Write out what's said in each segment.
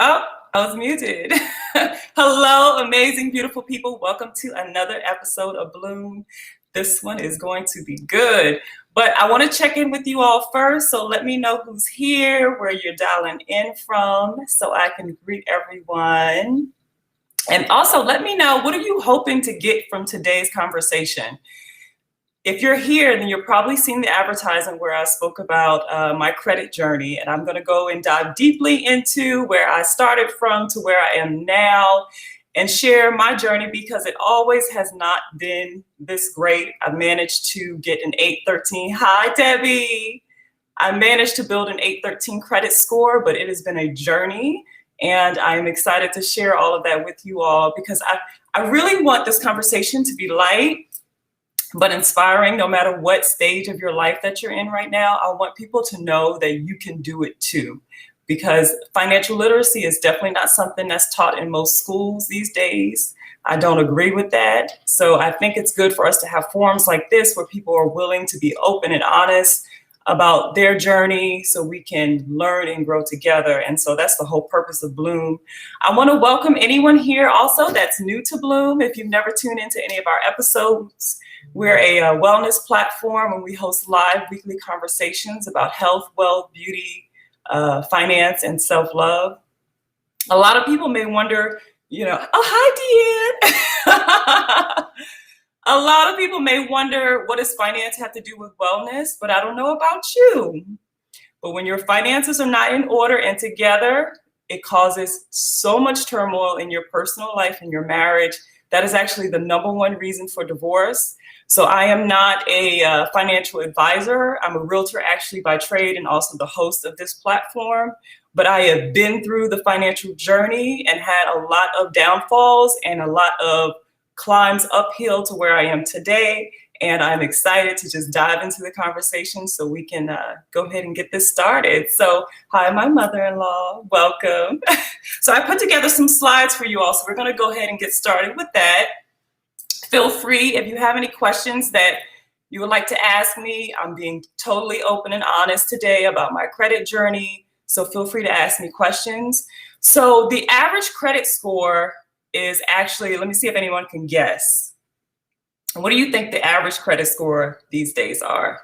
Oh, I was muted. Hello, amazing, beautiful people. Welcome to another episode of Bloom. This one is going to be good. But I want to check in with you all first. So let me know who's here, where you're dialing in from, so I can greet everyone. And also let me know, what are you hoping to get from today's conversation? If you're here, then you're probably seeing the advertisement where I spoke about my credit journey, and I'm going to go and dive deeply into where I started from to where I am now and share my journey, because it always has not been this great. I managed to get an 813. Hi, Debbie. I managed to build an 813 credit score, but it has been a journey, and I'm excited to share all of that with you all, because I really want this conversation to be light but inspiring. No matter what stage of your life that you're in right now, I want people to know that you can do it too, because financial literacy is definitely not something that's taught in most schools these days. I don't agree with that. So I think it's good for us to have forums like this where people are willing to be open and honest about their journey so we can learn and grow together. And so that's the whole purpose of Bloom. I want to welcome anyone here also that's new to Bloom. If you've never tuned into any of our episodes, we're a wellness platform, and we host live weekly conversations about health, wealth, beauty, finance, and self-love. A lot of people may wonder, oh, hi, Deanne. A lot of people may wonder, what does finance have to do with wellness? But I don't know about you. But when your finances are not in order and together, it causes so much turmoil in your personal life and your marriage. That is actually the number one reason for divorce. So I am not a financial advisor. I'm a realtor actually by trade, and also the host of this platform. But I have been through the financial journey and had a lot of downfalls and a lot of climbs uphill to where I am today. And I'm excited to just dive into the conversation so we can go ahead and get this started. So hi, my mother-in-law, welcome. So I put together some slides for you all. So we're gonna go ahead and get started with that. Feel free, if you have any questions that you would like to ask me. I'm being totally open and honest today about my credit journey. So feel free to ask me questions. So the average credit score is actually, let me see if anyone can guess. What do you think the average credit score these days are?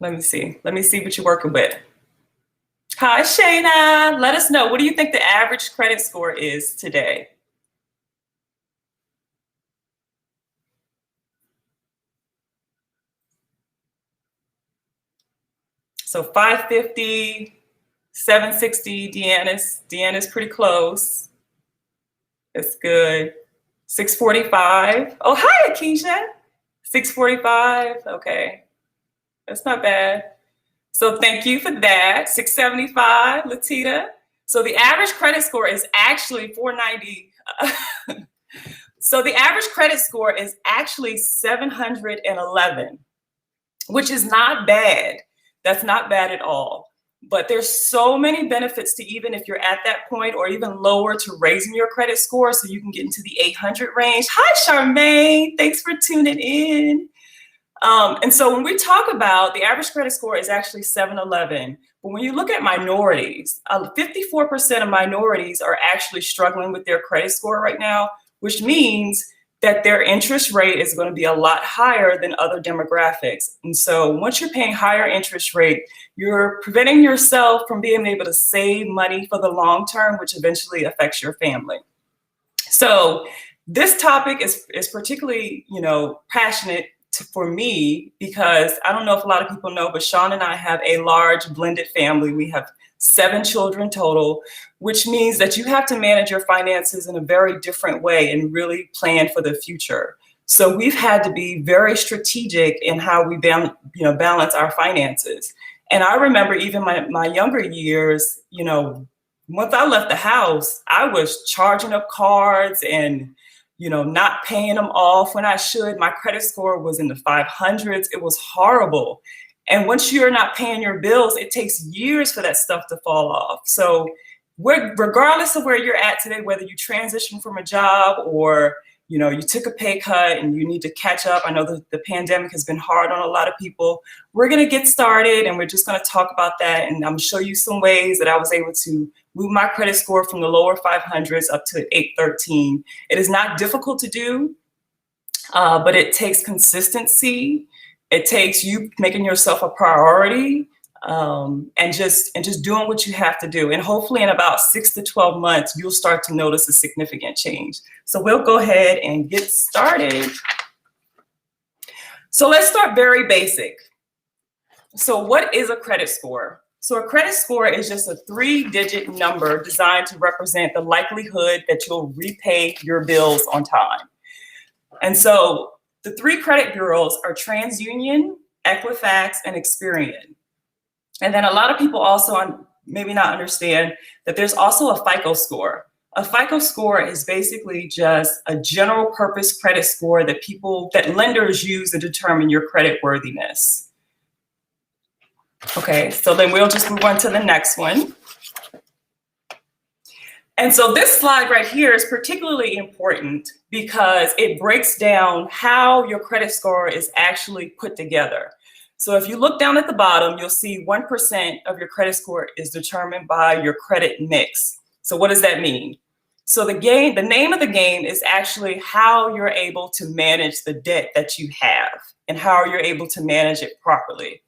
Let me see what you're working with. Hi, Shayna. Let us know. What do you think the average credit score is today? So 550, 760, Deanna's pretty close. That's good. 645. Oh, hi, Akeisha. 645. Okay. That's not bad. So thank you for that. 675, Latita. So the average credit score is actually 490. So the average credit score is actually 711, which is not bad. That's not bad at all. But there's so many benefits to, even if you're at that point or even lower, to raising your credit score so you can get into the 800 range. Hi, Charmaine. Thanks for tuning in. And so when we talk about the average credit score is actually 711, but when you look at minorities, 54% of minorities are actually struggling with their credit score right now, which means that their interest rate is going to be a lot higher than other demographics. And so once you're paying higher interest rate, you're preventing yourself from being able to save money for the long term, which eventually affects your family. So this topic is particularly, passionate for me, because I don't know if a lot of people know, but Sean and I have a large blended family. We have 7 children total, which means that you have to manage your finances in a very different way and really plan for the future. So we've had to be very strategic in how we balance our finances. And I remember even my younger years, once I left the house, I was charging up cards and not paying them off when I should. My credit score was in the 500s. It was horrible. And once you're not paying your bills, it takes years for that stuff to fall off. So regardless of where you're at today, whether you transition from a job or you took a pay cut and you need to catch up. I know the pandemic has been hard on a lot of people. We're going to get started and we're just going to talk about that. And I'm going to show you some ways that I was able to move my credit score from the lower 500s up to 813. It is not difficult to do, but it takes consistency. It takes you making yourself a priority, and just doing what you have to do. And hopefully in about 6 to 12 months, you'll start to notice a significant change. So we'll go ahead and get started. So let's start very basic. So what is a credit score? So a credit score is just a 3-digit number designed to represent the likelihood that you'll repay your bills on time. And so the 3 credit bureaus are TransUnion, Equifax, and Experian. And then a lot of people also maybe not understand that there's also a FICO score. A FICO score is basically just a general purpose credit score that lenders use to determine your credit worthiness. Okay, so then we'll just move on to the next one. And so this slide right here is particularly important because it breaks down how your credit score is actually put together. So if you look down at the bottom, you'll see 1% of your credit score is determined by your credit mix. So what does that mean? So the name of the game is actually how you're able to manage the debt that you have and how you're able to manage it properly.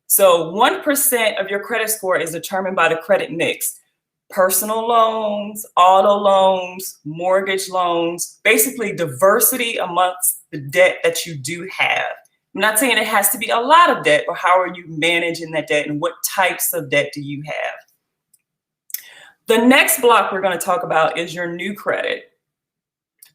So 1% of your credit score is determined by the credit mix. Personal loans, auto loans, mortgage loans, basically diversity amongst the debt that you do have. I'm not saying it has to be a lot of debt, but how are you managing that debt and what types of debt do you have? The next block we're going to talk about is your new credit.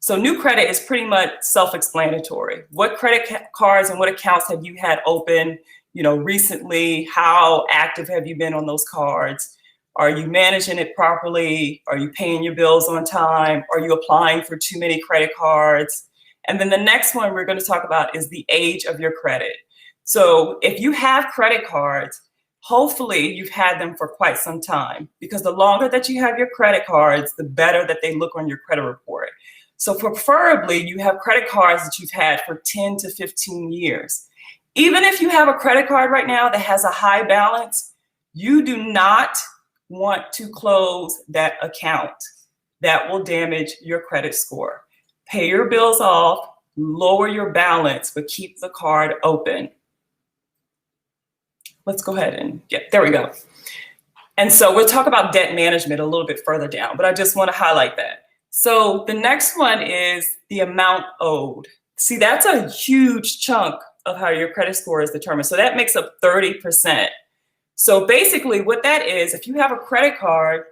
So new credit is pretty much self-explanatory. What credit cards and what accounts have you had open, recently? How active have you been on those cards? Are you managing it properly? Are you paying your bills on time? Are you applying for too many credit cards? And then the next one we're going to talk about is the age of your credit. So if you have credit cards, hopefully you've had them for quite some time, because the longer that you have your credit cards, the better that they look on your credit report. So preferably you have credit cards that you've had for 10 to 15 years. Even if you have a credit card right now that has a high balance, you do not want to close that account. That will damage your credit score. Pay your bills off, lower your balance, but keep the card open. Let's go ahead and there we go. And so we'll talk about debt management a little bit further down, but I just want to highlight that. So the next one is the amount owed. See, that's a huge chunk of how your credit score is determined. So that makes up 30%. So basically what that is, if you have a credit card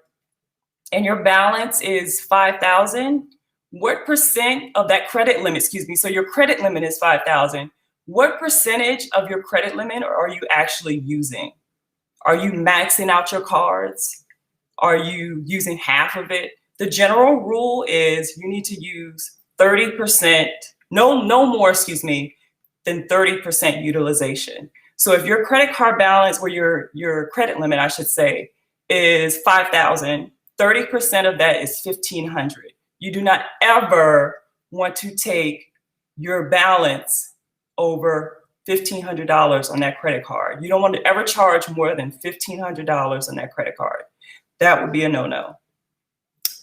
and your balance is $5,000, what percent of that credit limit, so your credit limit is $5,000, what percentage of your credit limit are you actually using? Are you maxing out your cards? Are you using half of it? The general rule is you need to use 30%, no more, than 30% utilization. So if your credit card balance, or your credit limit, I should say, is $5,000, 30% of that is $1,500. You do not ever want to take your balance over $1,500 on that credit card. You don't want to ever charge more than $1,500 on that credit card. That would be a no-no.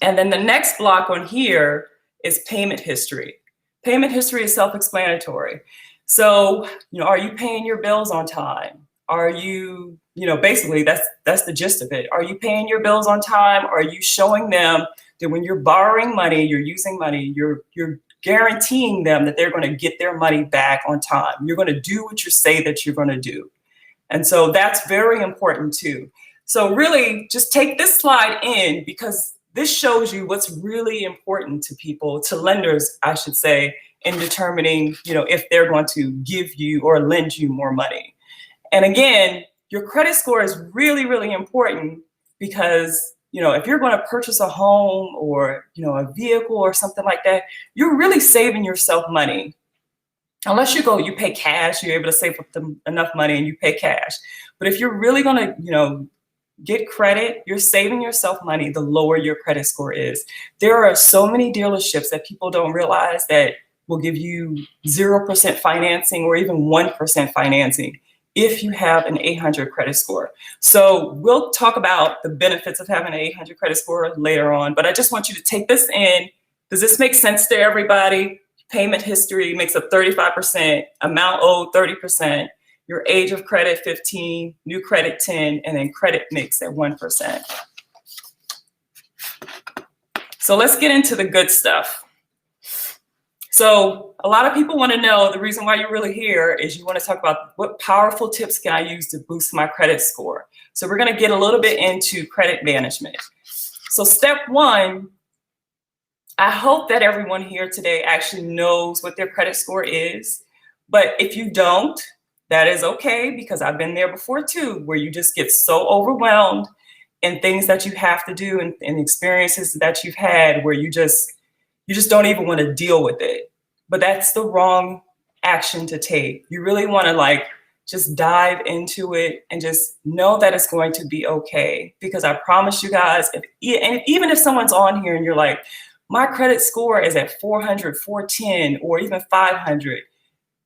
And then the next block on here is payment history. Payment history is self-explanatory. So, are you paying your bills on time? Are you, basically that's the gist of it. Are you paying your bills on time? Are you showing them that when you're borrowing money, you're using money, you're guaranteeing them that they're going to get their money back on time? You're going to do what you say that you're going to do. And so that's very important too. So really just take this slide in, because this shows you what's really important to people, to lenders, I should say, in determining, if they're going to give you or lend you more money. And again, your credit score is really, really important because, if you're going to purchase a home or, a vehicle or something like that, you're really saving yourself money. Unless you pay cash, you're able to save up enough money and you pay cash. But if you're really going to, get credit, you're saving yourself money the lower your credit score is. There are so many dealerships that people don't realize that will give you 0% financing or even 1% financing if you have an 800 credit score. So we'll talk about the benefits of having an 800 credit score later on, but I just want you to take this in. Does this make sense to everybody? Payment history makes up 35%, amount owed 30%, your age of credit 15, new credit 10, and then credit mix at 1%. So let's get into the good stuff. So a lot of people want to know the reason why you're really here is you want to talk about what powerful tips can I use to boost my credit score. So we're going to get a little bit into credit management. So step one, I hope that everyone here today actually knows what their credit score is. But if you don't, that is okay, because I've been there before too, where you just get so overwhelmed in things that you have to do and experiences that you've had where you just don't even want to deal with it. But that's the wrong action to take. You really want to just dive into it and just know that it's going to be okay. Because I promise you guys, even if someone's on here and you're like, my credit score is at 400, 410, or even 500,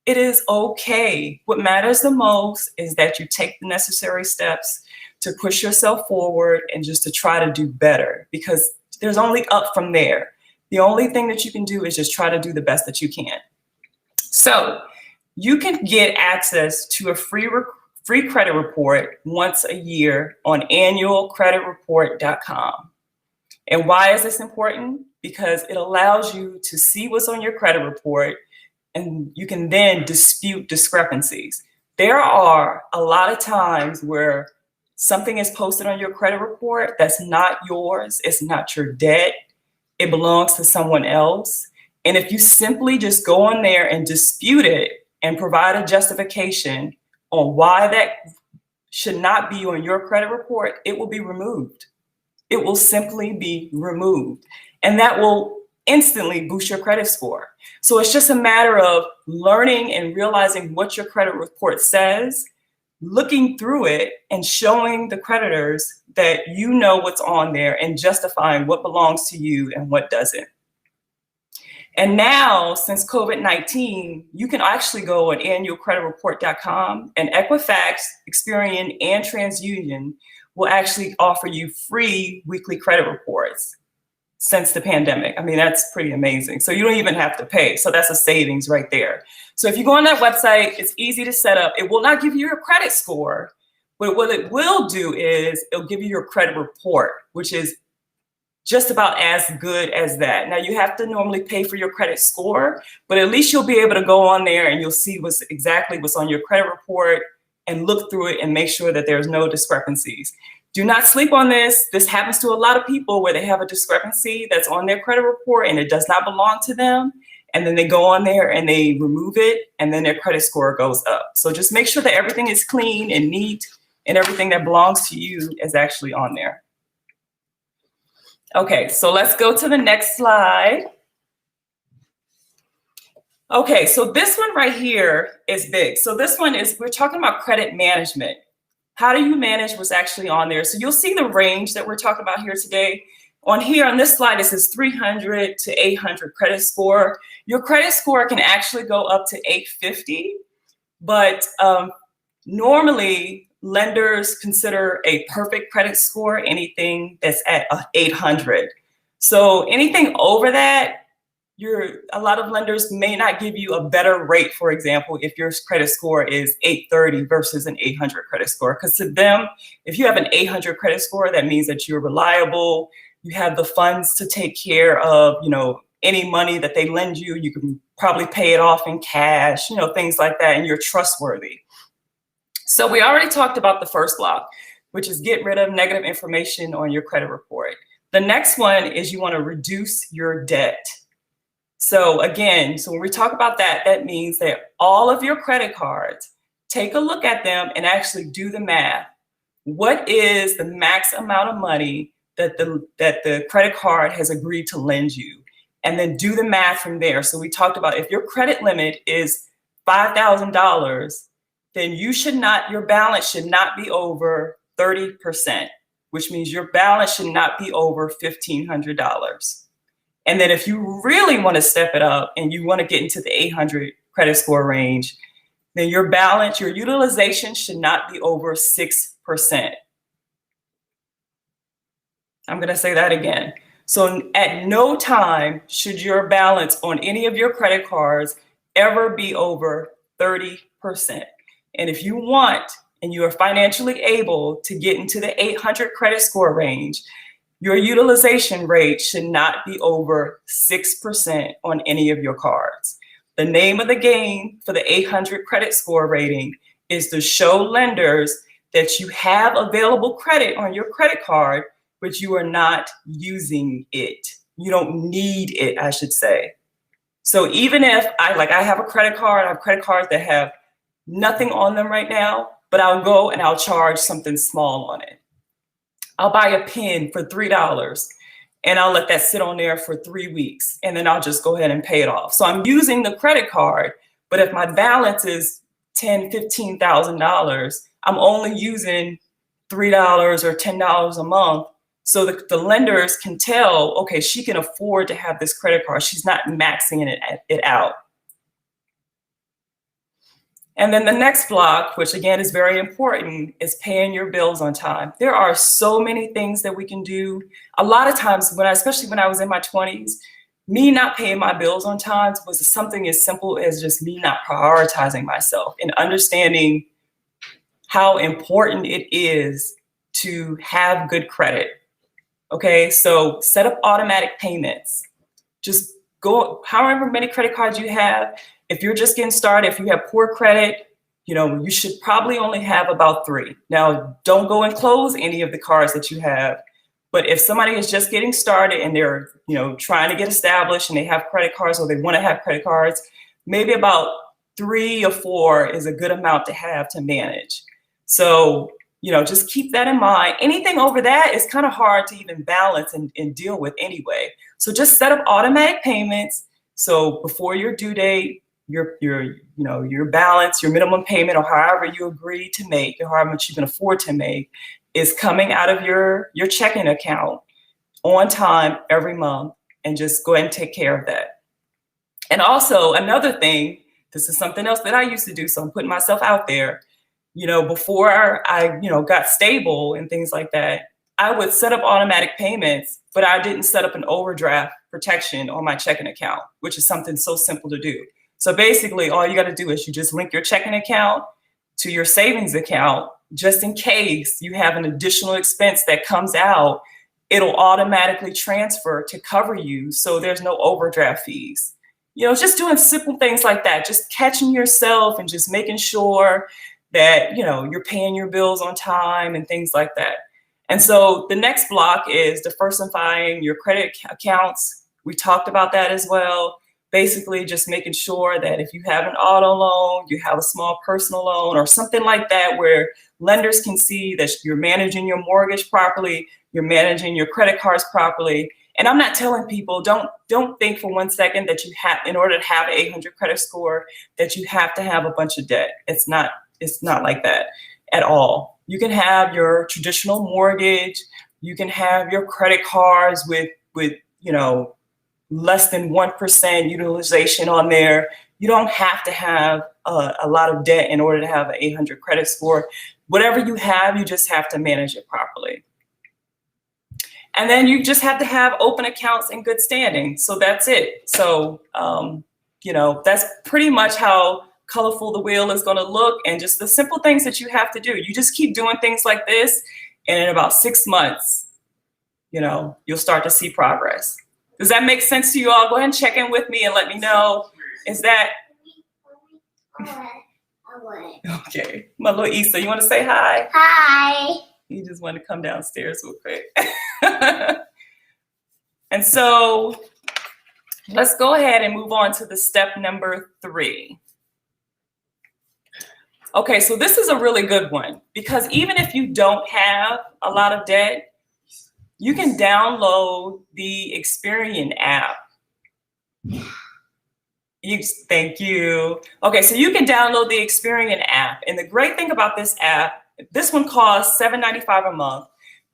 it is okay. What matters the most is that you take the necessary steps to push yourself forward and just to try to do better, because there's only up from there. The only thing that you can do is just try to do the best that you can. So you can get access to a free credit report once a year on annualcreditreport.com. And why is this important? Because it allows you to see what's on your credit report, and you can then dispute discrepancies. There are a lot of times where something is posted on your credit report that's not yours, it's not your debt, it belongs to someone else. And if you simply just go on there and dispute it and provide a justification on why that should not be on your credit report, it will be removed. It will simply be removed. And that will instantly boost your credit score. So it's just a matter of learning and realizing what your credit report says, looking through it and showing the creditors that you know what's on there and justifying what belongs to you and what doesn't. And now, since COVID-19, you can actually go on annualcreditreport.com, and Equifax, Experian, and TransUnion will actually offer you free weekly credit reports since the pandemic. I mean, that's pretty amazing. So you don't even have to pay. So that's a savings right there. So if you go on that website, it's easy to set up. It will not give you your credit score, but what it will do is it'll give you your credit report, which is just about as good as that. Now, you have to normally pay for your credit score, but at least you'll be able to go on there and you'll see exactly what's on your credit report and look through it and make sure that there's no discrepancies. Do not sleep on this. This happens to a lot of people where they have a discrepancy that's on their credit report and it does not belong to them. And then they go on there and they remove it, and then their credit score goes up. So just make sure that everything is clean and neat and everything that belongs to you is actually on there. Okay, so let's go to the next slide. Okay, so this one right here is big. So this one is, we're talking about credit management. How do you manage what's actually on there? So you'll see the range that we're talking about here today. On here, on this slide, it says 300 to 800 credit score. Your credit score can actually go up to 850, but normally lenders consider a perfect credit score anything that's at 800. So anything over that, a lot of lenders may not give you a better rate, for example, if your credit score is 830 versus an 800 credit score. Because to them, if you have an 800 credit score, that means that you're reliable, you have the funds to take care of, any money that they lend you, you can probably pay it off in cash, things like that, and you're trustworthy. So we already talked about the first block, which is get rid of negative information on your credit report. The next one is you want to reduce your debt. So again, when we talk about that, that means that all of your credit cards, take a look at them and actually do the math. What is the max amount of money that the credit card has agreed to lend you? And then do the math from there. So we talked about if your credit limit is $5,000, then your balance should not be over 30%. which means your balance should not be over $1,500. And then if you really want to step it up and you want to get into the 800 credit score range, then your balance, your utilization should not be over 6%. I'm going to say that again. So at no time should your balance on any of your credit cards ever be over 30%. And if you want, and you are financially able to get into the 800 credit score range, your utilization rate should not be over 6% on any of your cards. The name of the game for the 800 credit score rating is to show lenders that you have available credit on your credit card, but you are not using it. You don't need it, I should say. So even if I have a credit card, I have credit cards that have nothing on them right now, but I'll go and I'll charge something small on it. I'll buy a pen for $3 and I'll let that sit on there for 3 weeks, and then I'll just go ahead and pay it off. So I'm using the credit card, but if my balance is $10,000, $15,000, I'm only using $3 or $10 a month. So the lenders can tell, okay, she can afford to have this credit card. She's not maxing it out. And then the next block, which again is very important, is paying your bills on time. There are so many things that we can do. A lot of times, especially when I was in my 20s, me not paying my bills on time was something as simple as just me not prioritizing myself and understanding how important it is to have good credit. Okay, so set up automatic payments. Just go, however many credit cards you have. If you're just getting started, if you have poor credit, you should probably only have about 3. Now, don't go and close any of the cards that you have. But if somebody is just getting started and they're, trying to get established and they have credit cards or they want to have credit cards, maybe about 3 or 4 is a good amount to have to manage. So, just keep that in mind. Anything over that is kind of hard to even balance and deal with anyway. So just set up automatic payments. So before your due date, your balance, your minimum payment, or however you agree to make, or however much you can afford to make, is coming out of your checking account on time every month, and just go ahead and take care of that. And also another thing, this is something else that I used to do, so I'm putting myself out there. Before I got stable and things like that, I would set up automatic payments, but I didn't set up an overdraft protection on my checking account, which is something so simple to do. So basically, all you got to do is you just link your checking account to your savings account, just in case you have an additional expense that comes out, it'll automatically transfer to cover you. So there's no overdraft fees. Just doing simple things like that, just catching yourself and just making sure that, you're paying your bills on time and things like that. And so the next block is diversifying your credit accounts. We talked about that as well. Basically just making sure that if you have an auto loan, you have a small personal loan or something like that, where lenders can see that you're managing your mortgage properly, you're managing your credit cards properly. And I'm not telling people, don't think for 1 second that you have, in order to have an 800 credit score, that you have to have a bunch of debt. It's not like that at all. You can have your traditional mortgage. You can have your credit cards with less than 1% utilization on there. You don't have to have a lot of debt in order to have an 800 credit score. Whatever you have, you just have to manage it properly. And then you just have to have open accounts in good standing. So that's it. So, that's pretty much how colorful the wheel is going to look, and just the simple things that you have to do. You just keep doing things like this, and in about 6 months, you'll start to see progress. Does that make sense to you all? Go ahead and check in with me and let me know. Is that okay? My little Issa, you want to say hi? Hi. You just want to come downstairs real quick. And so let's go ahead and move on to the step number 3. Okay, so this is a really good one, because even if you don't have a lot of debt, you can download the Experian App. Thank you. Okay, so you can download the Experian App. And the great thing about this app, this one costs $7.95 a month,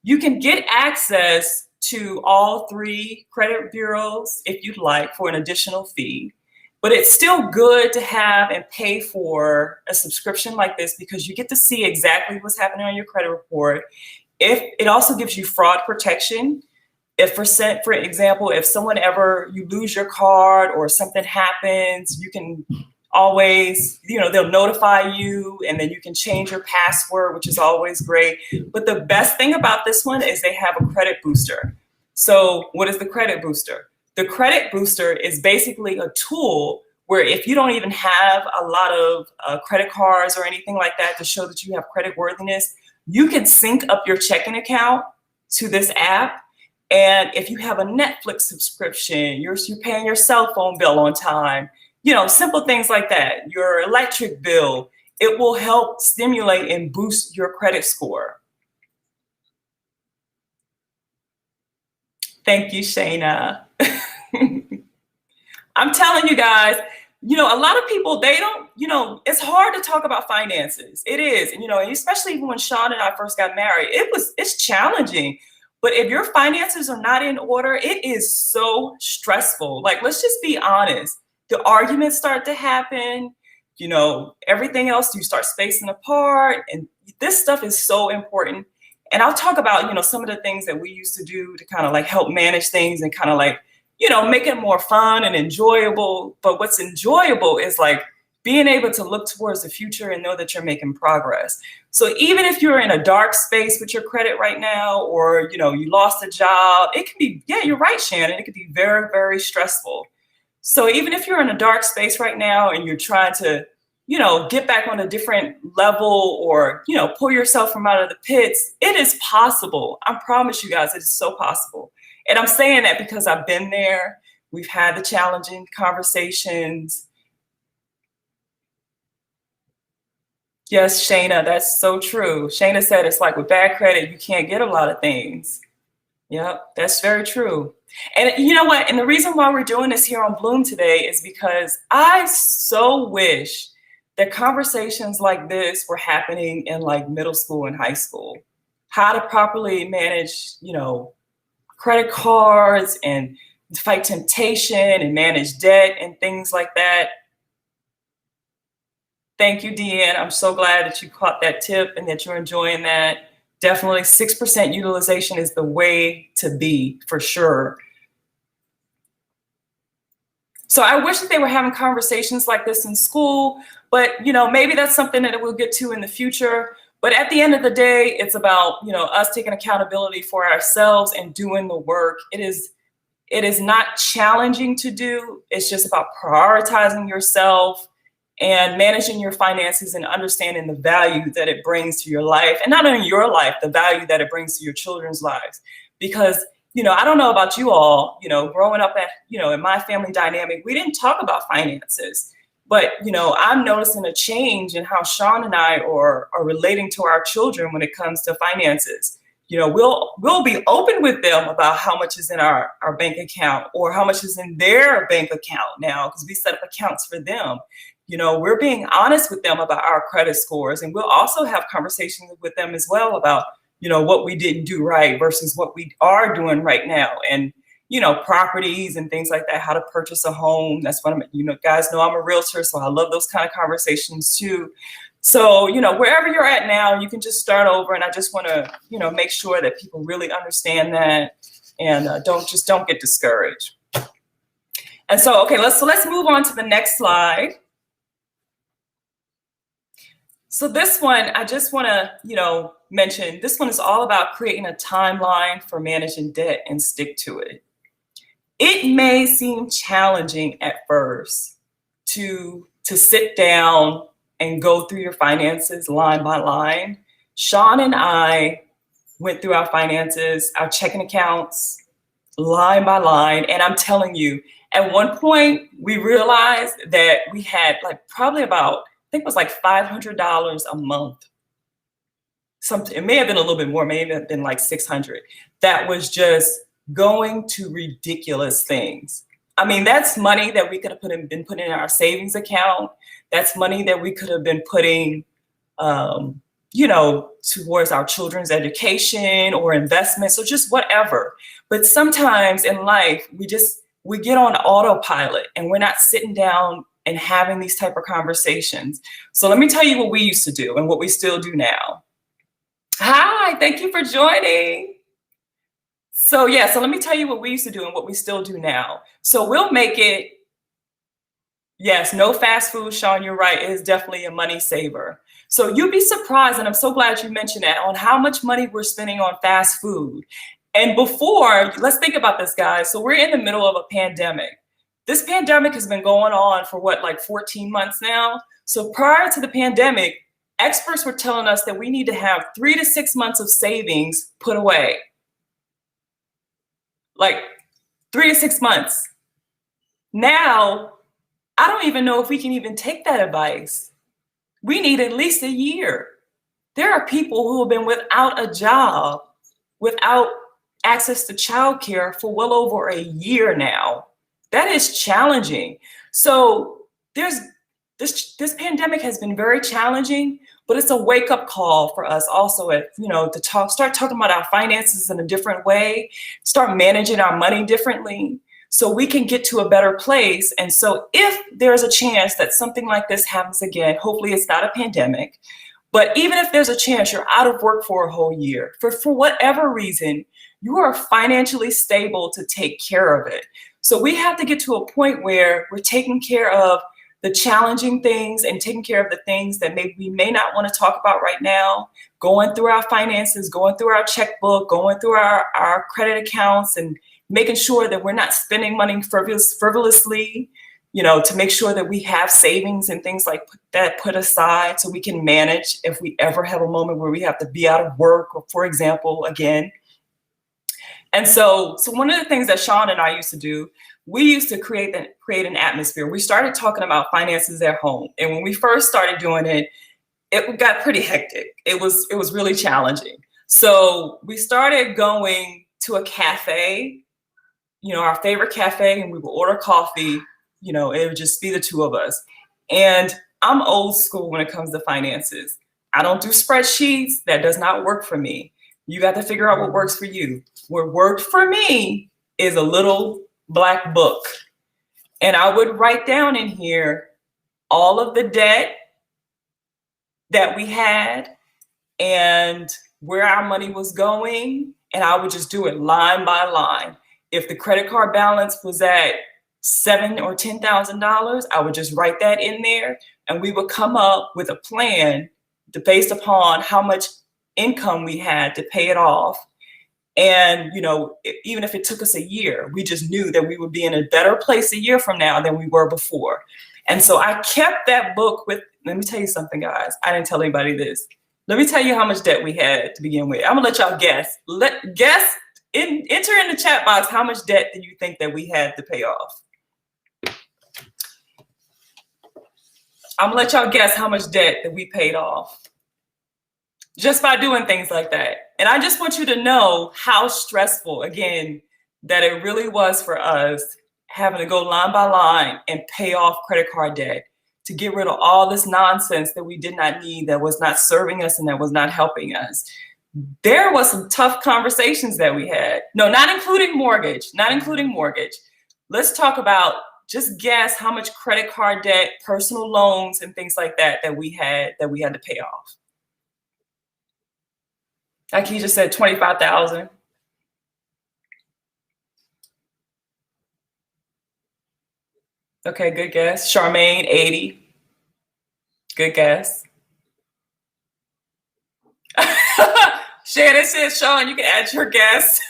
You can get access to all 3 credit bureaus if you'd like for an additional fee. But it's still good to have and pay for a subscription like this because you get to see exactly what's happening on your credit report. If it also gives you fraud protection. If for example, if someone ever, you lose your card or something happens, you can always, they'll notify you and then you can change your password, which is always great. But the best thing about this one is they have a credit booster. So what is the credit booster? The credit booster is basically a tool where if you don't even have a lot of credit cards or anything like that to show that you have credit worthiness, you can sync up your checking account to this app. And if you have a Netflix subscription, you're paying your cell phone bill on time, simple things like that, your electric bill, it will help stimulate and boost your credit score. Thank you, Shayna. I'm telling you guys, a lot of people, they don't, it's hard to talk about finances. It is, and especially even when Sean and I first got married, it's challenging. But if your finances are not in order, it is so stressful. Like, let's just be honest. The arguments start to happen, everything else, you start spacing apart. And this stuff is so important. And I'll talk about, some of the things that we used to do to kind of like help manage things and kind of like, make it more fun and enjoyable. But what's enjoyable is like being able to look towards the future and know that you're making progress. So even if you're in a dark space with your credit right now, or, you lost a job, it can be, yeah, you're right, Shannon. It could be very, very stressful. So even if you're in a dark space right now and you're trying to, get back on a different level or, pull yourself from out of the pits, it is possible. I promise you guys, it is so possible. And I'm saying that because I've been there. We've had the challenging conversations. Yes, Shayna, that's so true. Shayna said it's like with bad credit, you can't get a lot of things. Yep, that's very true. And you know what? And the reason why we're doing this here on Bloom today is because I so wish that conversations like this were happening in like middle school and high school. How to properly manage, credit cards and fight temptation and manage debt and things like that. Thank you, Deanne. I'm so glad that you caught that tip and that you're enjoying that. Definitely 6% utilization is the way to be, for sure. So I wish that they were having conversations like this in school, but maybe that's something that we'll get to in the future. But at the end of the day, it's about, us taking accountability for ourselves and doing the work. It is not challenging to do. It's just about prioritizing yourself and managing your finances and understanding the value that it brings to your life, and not only your life, the value that it brings to your children's lives. Because, I don't know about you all, growing up in my family dynamic, we didn't talk about finances. But, I'm noticing a change in how Sean and I are relating to our children when it comes to finances. We'll be open with them about how much is in our bank account or how much is in their bank account now, because we set up accounts for them. We're being honest with them about our credit scores, and we'll also have conversations with them as well about, what we didn't do right versus what we are doing right now. And, properties and things like that, how to purchase a home. That's what guys know I'm a realtor, so I love those kind of conversations too. So, wherever you're at now, you can just start over. And I just want to, make sure that people really understand that and don't get discouraged. And so, okay, let's move on to the next slide. So this one, I just want to, mention, this one is all about creating a timeline for managing debt and stick to it. It may seem challenging at first to sit down and go through your finances line by line. Sean and I went through our finances, our checking accounts, line by line. And I'm telling you, at one point, we realized that we had probably about, I think it was like $500 a month. It may have been a little bit more, maybe have been like 600. That was just going to ridiculous things. I mean, that's money that we could have been putting in our savings account. That's money that we could have been putting towards our children's education or investments or just whatever. But sometimes in life, we get on autopilot and we're not sitting down and having these type of conversations. So let me tell you what we used to do and what we still do now. Hi, thank you for joining. So let me tell you what we used to do and what we still do now. So we'll make it, yes, no fast food, Sean, you're right. It is definitely a money saver. So you'd be surprised, and I'm so glad you mentioned that, on how much money we're spending on fast food. And before, let's think about this, guys. So we're in the middle of a pandemic. This pandemic has been going on for like 14 months now. So prior to the pandemic, experts were telling us that we need to have 3 to 6 months of savings put away. Like 3 to 6 months. Now, I don't even know if we can even take that advice. We need at least a year. There are people who have been without a job, without access to childcare for well over a year now. That is challenging. So this pandemic has been very challenging, but it's a wake-up call for us also to start talking about our finances in a different way, start managing our money differently so we can get to a better place. And so if there's a chance that something like this happens again, hopefully it's not a pandemic, but even if there's a chance you're out of work for a whole year, for whatever reason, you are financially stable to take care of it. So we have to get to a point where we're taking care of the challenging things and taking care of the things that maybe we may not want to talk about right now, going through our finances, going through our checkbook, going through our credit accounts, and making sure that we're not spending money frivolously, to make sure that we have savings and things like that put aside so we can manage if we ever have a moment where we have to be out of work, or, for example, again. And so one of the things that Sean and I used to do, we used to create an atmosphere. We started talking about finances at home. And when we first started doing it, it got pretty hectic. It was really challenging. So we started going to a cafe, our favorite cafe, and we would order coffee. It would just be the two of us. And I'm old school when it comes to finances. I don't do spreadsheets. That does not work for me. You got to figure out what works for you. What worked for me is a little black book. And I would write down in here all of the debt that we had and where our money was going. And I would just do it line by line. If the credit card balance was at $7,000 or $10,000, I would just write that in there. And we would come up with a plan based upon how much income we had to pay it off. And, even if it took us a year, we just knew that we would be in a better place a year from now than we were before. And so I kept that book with, let me tell you something, guys. I didn't tell anybody this. Let me tell you how much debt we had to begin with. I'm gonna let y'all guess. Enter in the chat box, how much debt do you think that we had to pay off? I'm gonna let y'all guess how much debt that we paid off just by doing things like that. And I just want you to know how stressful, again, that it really was for us having to go line by line and pay off credit card debt to get rid of all this nonsense that we did not need, that was not serving us and that was not helping us. There was some tough conversations that we had. No, not including mortgage. Let's talk about, just guess how much credit card debt, personal loans, and things like that we had to pay off. Like he just said, 25,000. Okay, good guess. Charmaine, 80. Good guess. Shannon says, Sean, you can add your guess.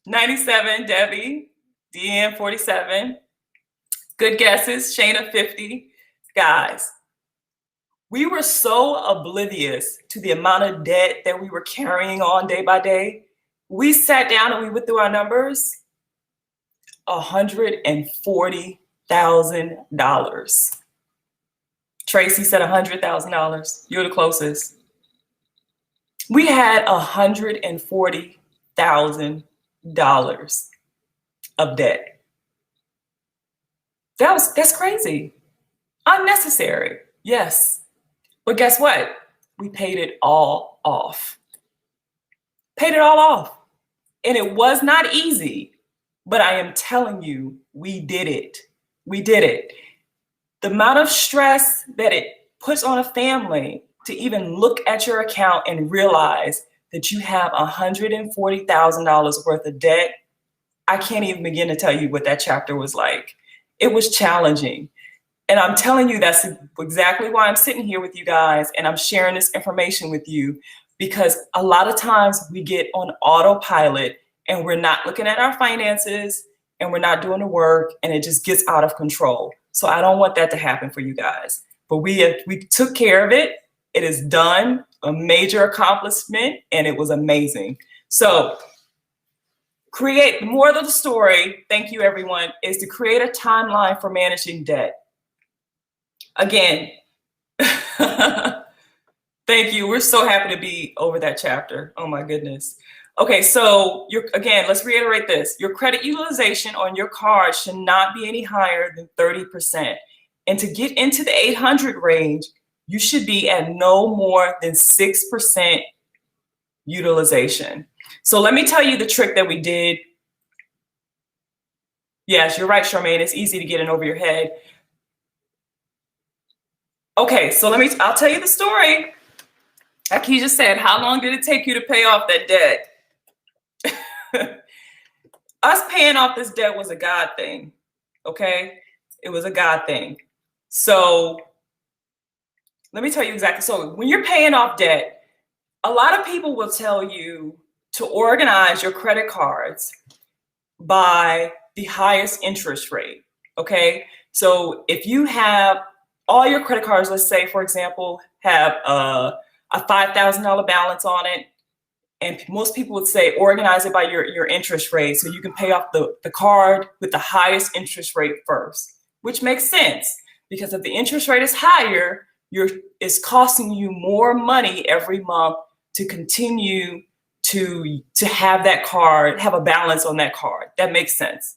97, Debbie. Deanne, 47. Good guesses. Shayna, 50. Guys, we were so oblivious to the amount of debt that we were carrying on day by day. We sat down and we went through our numbers. $140,000. Tracy said $100,000. You're the closest. We had $140,000 of debt. That's crazy. Unnecessary. Yes. But guess what? We paid it all off. Paid it all off. And it was not easy, but I am telling you, we did it. We did it. The amount of stress that it puts on a family to even look at your account and realize that you have $140,000 worth of debt, I can't even begin to tell you what that chapter was like. It was challenging. And I'm telling you, that's exactly why I'm sitting here with you guys and I'm sharing this information with you, because a lot of times we get on autopilot and we're not looking at our finances and we're not doing the work and it just gets out of control. So I don't want that to happen for you guys. But we took care of it. It is done, a major accomplishment, and it was amazing. So create, the moral of the story, thank you everyone, is to create a timeline for managing debt. Again, thank you. We're so happy to be over that chapter. Oh my goodness. Okay, so again, let's reiterate this. Your credit utilization on your card should not be any higher than 30%. And to get into the 800 range, you should be at no more than 6% utilization. So let me tell you the trick that we did. Yes, you're right, Charmaine. It's easy to get in over your head. Okay, so I'll tell you the story. Like he just said, how long did it take you to pay off that debt? Us paying off this debt was a God thing, okay? It was a God thing. So let me tell you exactly. So when you're paying off debt, a lot of people will tell you to organize your credit cards by the highest interest rate, okay? So if you have all your credit cards, let's say, for example, have a $5,000 balance on it, and most people would say organize it by your interest rate so you can pay off the card with the highest interest rate first, which makes sense because if the interest rate is higher, it's costing you more money every month to continue to have that card, have a balance on that card. That makes sense.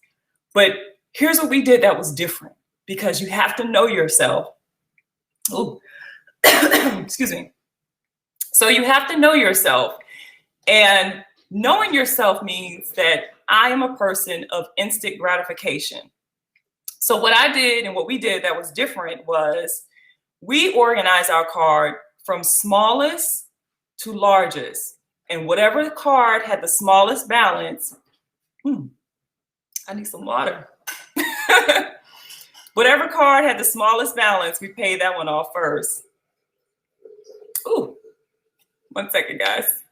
But here's what we did that was different, because you have to know yourself. Oh, excuse me. So you have to know yourself. And knowing yourself means that I am a person of instant gratification. So what I did and what we did that was different was we organized our card from smallest to largest. And whatever card had the smallest balance, I need some water. Whatever card had the smallest balance, we paid that one off first. Ooh, 1 second, guys.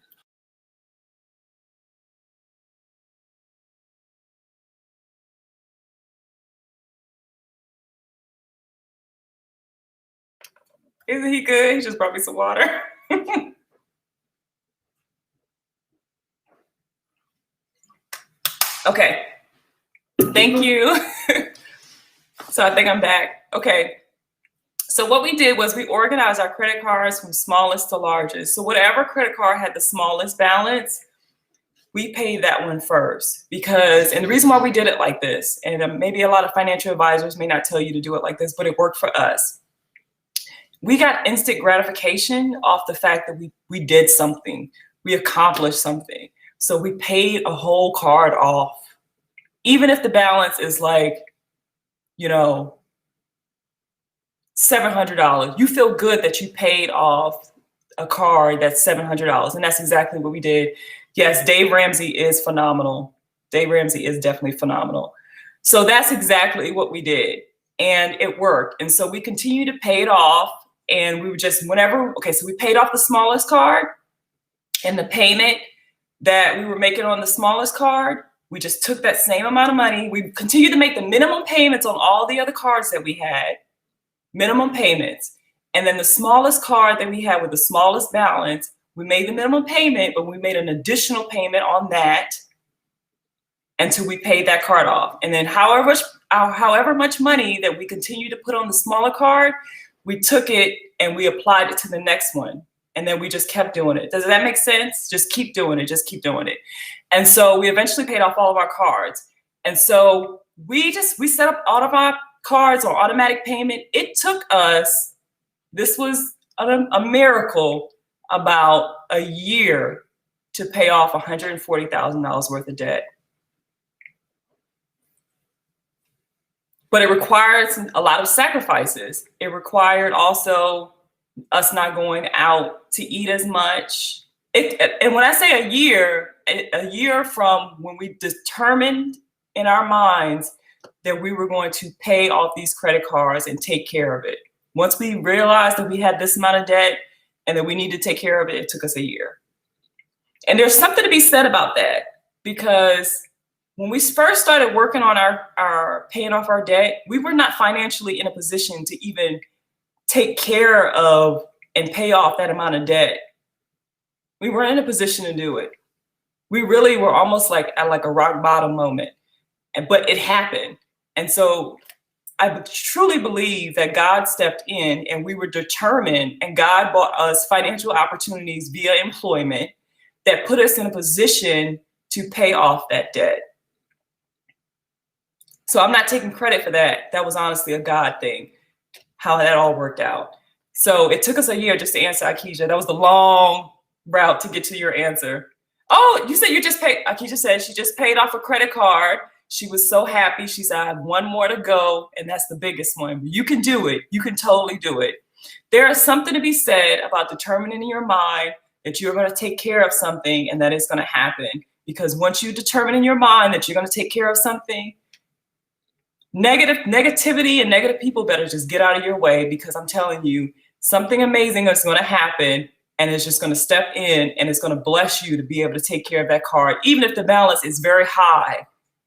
Isn't he good? He just brought me some water. Okay, thank you. So I think I'm back. Okay, so what we did was we organized our credit cards from smallest to largest. So whatever credit card had the smallest balance, we paid that one first. And the reason why we did it like this, and maybe a lot of financial advisors may not tell you to do it like this, but it worked for us. We got instant gratification off the fact that we did something, we accomplished something. So we paid a whole card off, even if the balance is like, $700. You feel good that you paid off a card that's $700. And that's exactly what we did. Yes, Dave Ramsey is phenomenal. Dave Ramsey is definitely phenomenal. So that's exactly what we did. And it worked. And so we continued to pay it off. And we were just so we paid off the smallest card, and the payment that we were making on the smallest card, we just took that same amount of money. We continued to make the minimum payments on all the other cards that we had, minimum payments. And then the smallest card that we had with the smallest balance, we made the minimum payment, but we made an additional payment on that until we paid that card off. And then however much money that we continued to put on the smaller card, we took it and we applied it to the next one. And then we just kept doing it. Does that make sense? Just keep doing it. Just keep doing it. And so we eventually paid off all of our cards. And so we set up all of our cards on automatic payment. It took us, this was a miracle about a year to pay off $140,000 worth of debt. But it required a lot of sacrifices. It required also us not going out to eat as much. And when I say a year from when we determined in our minds that we were going to pay off these credit cards and take care of it. Once we realized that we had this amount of debt and that we need to take care of it, it took us a year. And there's something to be said about that, because when we first started working on our paying off our debt, we were not financially in a position to even take care of and pay off that amount of debt. We weren't in a position to do it. We really were almost like at like a rock bottom moment, but it happened. And so I truly believe that God stepped in and we were determined, and God brought us financial opportunities via employment that put us in a position to pay off that debt. So I'm not taking credit for that. That was honestly a God thing, how that all worked out. So it took us a year just to answer Akisha. That was the long route to get to your answer. Oh, you said you just paid. Akisha said she just paid off a credit card. She was so happy. She said, I have one more to go, and that's the biggest one. You can do it. You can totally do it. There is something to be said about determining in your mind that you're going to take care of something and that it's going to happen. Because once you determine in your mind that you're going to take care of something, negativity and negative people better just get out of your way, because I'm telling you, something amazing is going to happen, and it's just going to step in and it's going to bless you to be able to take care of that card. Even if the balance is very high,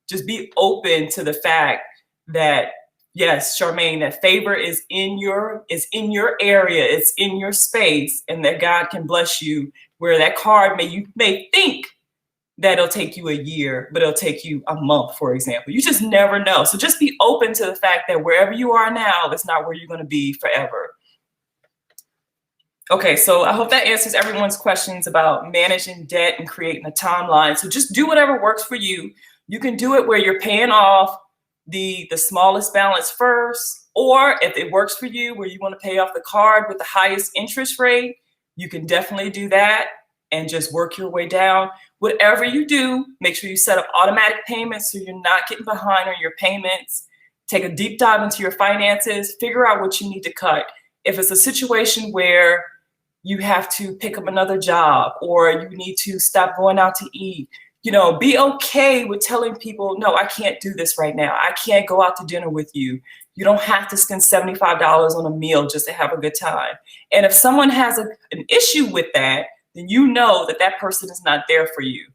just be open to the fact that, yes, Charmaine, that favor is in your area, it's in your space, and that God can bless you where that card you may think that it'll take you a year, but it'll take you a month, for example. You just never know. So just be open to the fact that wherever you are now, it's not where you're going to be forever. Okay, so I hope that answers everyone's questions about managing debt and creating a timeline. So just do whatever works for you. You can do it where you're paying off the smallest balance first, or if it works for you where you want to pay off the card with the highest interest rate, you can definitely do that and just work your way down. Whatever you do, make sure you set up automatic payments so you're not getting behind on your payments. Take a deep dive into your finances, figure out what you need to cut. If it's a situation where you have to pick up another job or you need to stop going out to eat, be okay with telling people, no, I can't do this right now. I can't go out to dinner with you. You don't have to spend $75 on a meal just to have a good time. And if someone has an issue with that, then you know that person is not there for you.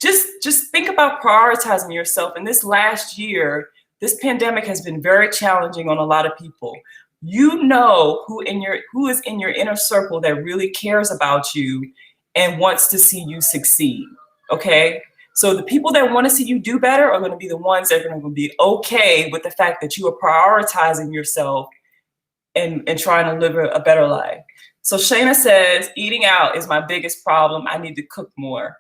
Just think about prioritizing yourself. And this last year, this pandemic has been very challenging on a lot of people. You know who is in your inner circle that really cares about you and wants to see you succeed. Okay? So the people that want to see you do better are going to be the ones that are going to be okay with the fact that you are prioritizing yourself and trying to live a better life. So Shayna says, eating out is my biggest problem. I need to cook more.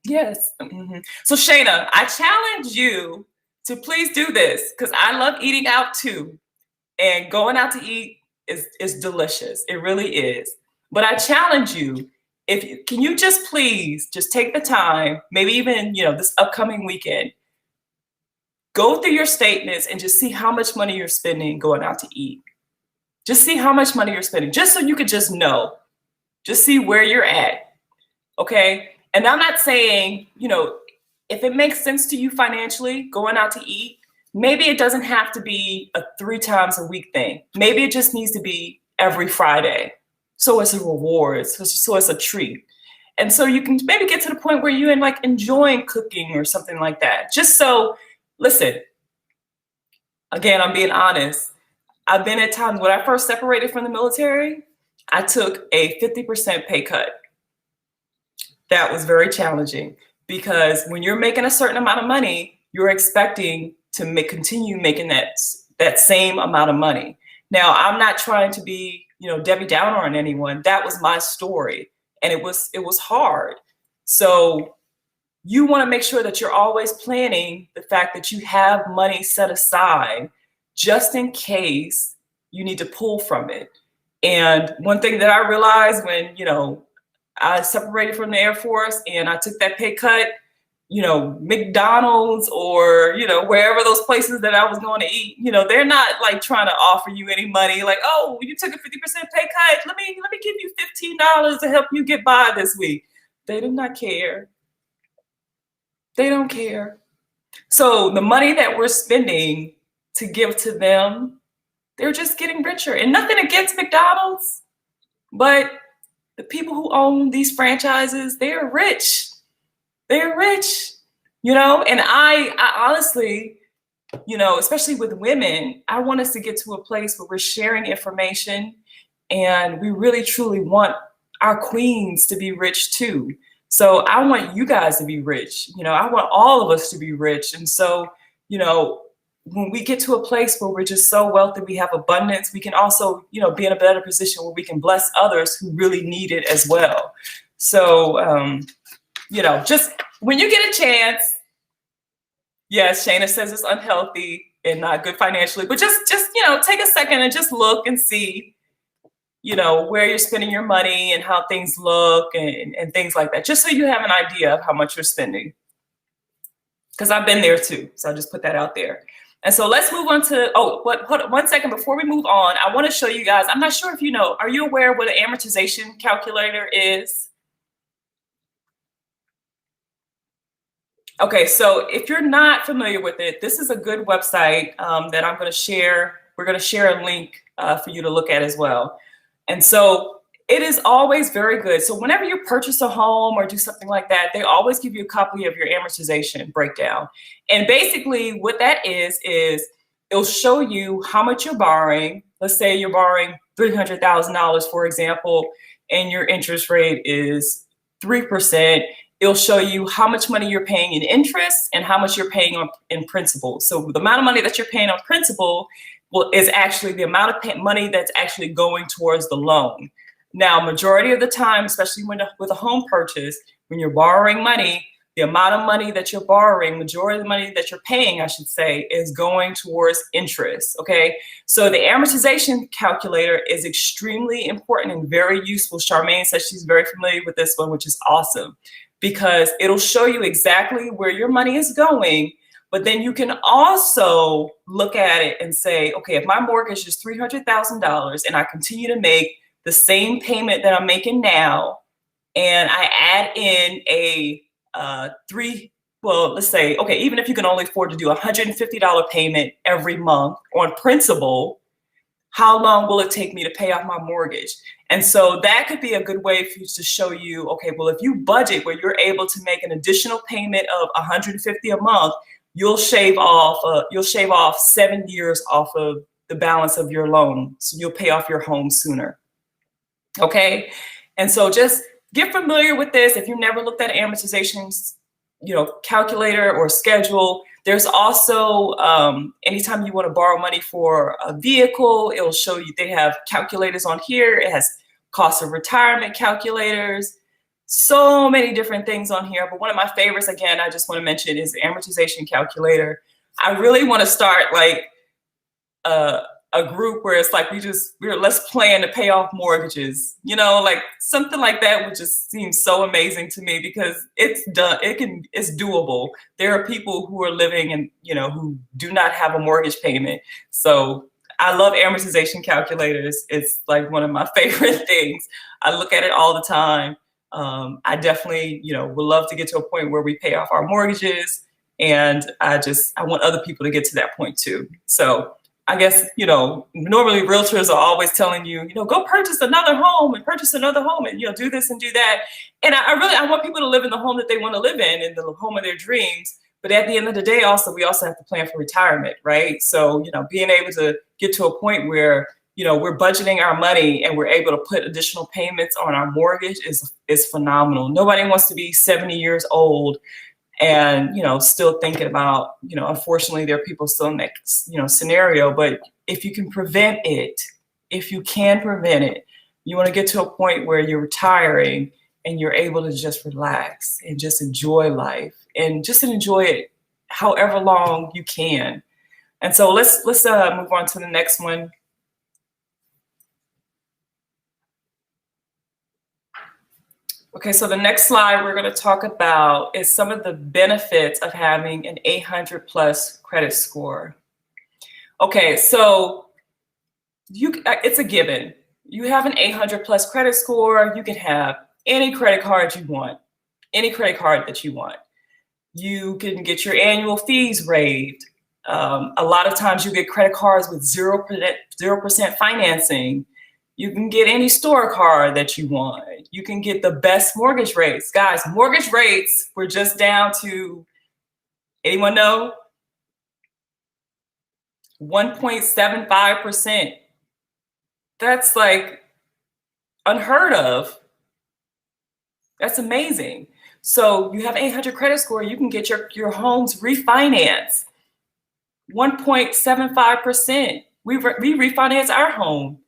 Yes. Mm-hmm. So Shayna, I challenge you to please do this, because I love eating out too. And going out to eat is delicious. It really is. But I challenge you, can you just please just take the time, maybe even, this upcoming weekend, go through your statements and just see how much money you're spending going out to eat. Just see how much money you're spending, just so you could just know, just see where you're at. Okay. And I'm not saying, if it makes sense to you financially, going out to eat, maybe it doesn't have to be a 3 times a week thing. Maybe it just needs to be every Friday. So it's a reward. So it's a treat. And so you can maybe get to the point where you're enjoying cooking or something like that. Just so, listen, again, I'm being honest. I've been at times when I first separated from the military, I took a 50% pay cut. That was very challenging, because when you're making a certain amount of money, you're expecting to continue making that same amount of money. Now, I'm not trying to be, Debbie Downer on anyone. That was my story, and it was hard. So you want to make sure that you're always planning the fact that you have money set aside just in case you need to pull from it. And one thing that I realized when, I separated from the Air Force and I took that pay cut, McDonald's or, wherever those places that I was going to eat, they're not like trying to offer you any money. Like, oh, you took a 50% pay cut. Let me give you $15 to help you get by this week. They do not care. They don't care. So the money that we're spending to give to them, they're just getting richer. And nothing against McDonald's, but the people who own these franchises, they're rich. They're rich, and I honestly, especially with women, I want us to get to a place where we're sharing information and we really truly want our queens to be rich too. So I want you guys to be rich. I want all of us to be rich. And so, when we get to a place where we're just so wealthy, we have abundance, we can also, be in a better position where we can bless others who really need it as well. So, just when you get a chance, yes, Shayna says it's unhealthy and not good financially, but just take a second and just look and see, where you're spending your money and how things look and things like that, just so you have an idea of how much you're spending. Because I've been there too. So I'll just put that out there. And so let's move on to, hold on 1 second before we move on. I want to show you guys, I'm not sure if are you aware of what an amortization calculator is? Okay, so if you're not familiar with it, this is a good website that I'm going to share. We're going to share a link for you to look at as well. And so it is always very good. So whenever you purchase a home or do something like that, they always give you a copy of your amortization breakdown. And basically what that is it'll show you how much you're borrowing. Let's say you're borrowing $300,000, for example, and your interest rate is 3%. It'll show you how much money you're paying in interest and how much you're paying in principal. So the amount of money that you're paying on principal is actually the amount of money that's actually going towards the loan. Now, majority of the time, especially with a home purchase, when you're borrowing money, the amount of money that you're borrowing, majority of the money that you're paying, I should say, is going towards interest, okay? So the amortization calculator is extremely important and very useful. Charmaine says she's very familiar with this one, which is awesome, because it'll show you exactly where your money is going, but then you can also look at it and say, okay, if my mortgage is $300,000 and I continue to make the same payment that I'm making now, and I add in let's say, okay, even if you can only afford to do a $150 payment every month on principal, how long will it take me to pay off my mortgage? And so that could be a good way for you to show you, okay, well, if you budget where you're able to make an additional payment of $150 a month, you'll shave off 7 years off of the balance of your loan. So you'll pay off your home sooner. Okay. And so just get familiar with this. If you've never looked at amortizations, calculator or schedule, there's also, anytime you want to borrow money for a vehicle, it'll show you, they have calculators on here. It has cost of retirement calculators, so many different things on here. But one of my favorites, again, I just want to mention is the amortization calculator. I really want to start like a group where it's like let's plan to pay off mortgages, like something like that would just seem so amazing to me, because it's doable. There are people who are living and who do not have a mortgage payment. So I love amortization calculators. It's like one of my favorite things. I look at it all the time. I definitely would love to get to a point where we pay off our mortgages, and I want other people to get to that point too. So I guess, normally realtors are always telling you, go purchase another home and do this and do that. And I want people to live in the home that they want to live in the home of their dreams. But at the end of the day, we also have to plan for retirement, right? So, being able to get to a point where, we're budgeting our money and we're able to put additional payments on our mortgage is phenomenal. Nobody wants to be 70 years old and, still thinking about, unfortunately, there are people still in that, scenario. But if you can prevent it, you want to get to a point where you're retiring and you're able to just relax and just enjoy life and just enjoy it however long you can. And so let's move on to the next one. Okay, so the next slide we're going to talk about is some of the benefits of having an 800 plus credit score. Okay, so it's a given. You have an 800 plus credit score, you can have any credit card you want, any credit card that you want. You can get your annual fees waived. A lot of times you get credit cards with 0% financing. You can get any store card that you want. You can get the best mortgage rates. Guys, mortgage rates were just down to, anyone know? 1.75%. That's like unheard of. That's amazing. So you have 800 credit score, you can get your homes refinanced. 1.75%. We refinanced our home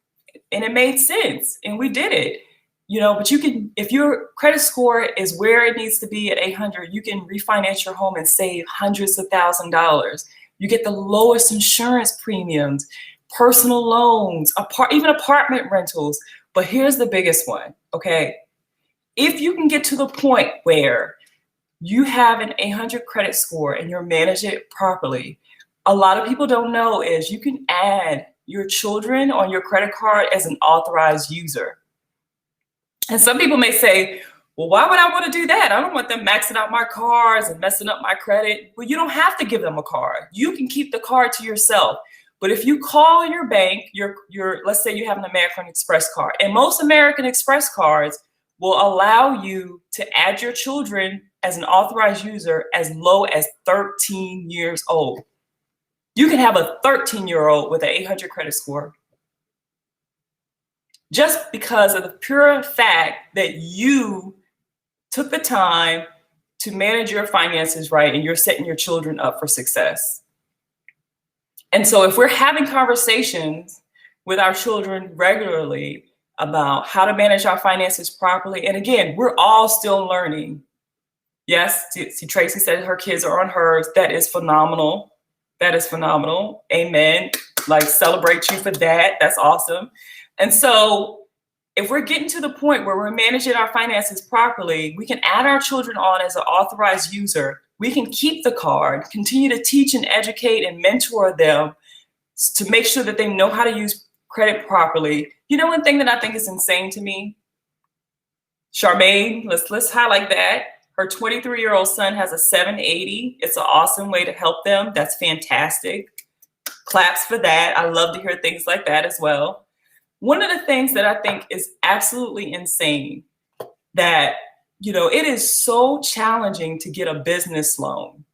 and it made sense and we did it. But you can, if your credit score is where it needs to be at 800, you can refinance your home and save hundreds of $1,000s. You get the lowest insurance premiums, personal loans, even apartment rentals. But here's the biggest one, okay? If you can get to the point where you have an 800 credit score and you're managing it properly, a lot of people don't know is you can add your children on your credit card as an authorized user. And some people may say, well, why would I want to do that? I don't want them maxing out my cards and messing up my credit. Well, you don't have to give them a card. You can keep the card to yourself. But if you call your bank, let's say you have an American Express card, and most American Express cards will allow you to add your children as an authorized user as low as 13 years old. You can have a 13-year-old with an 800 credit score just because of the pure fact that you took the time to manage your finances right and you're setting your children up for success. And so if we're having conversations with our children regularly about how to manage our finances properly, and again, we're all still learning. Yes, see, Tracy said her kids are on hers. That is phenomenal. That is phenomenal. Amen. Like, celebrate you for that. That's awesome. And so if we're getting to the point where we're managing our finances properly, we can add our children on as an authorized user. We can keep the card, continue to teach and educate and mentor them to make sure that they know how to use credit properly. One thing that I think is insane to me, Charmaine, let's highlight that. Her 23-year-old son has a 780. It's an awesome way to help them. That's fantastic. Claps for that. I love to hear things like that as well. One of the things that I think is absolutely insane, that, it is so challenging to get a business loan.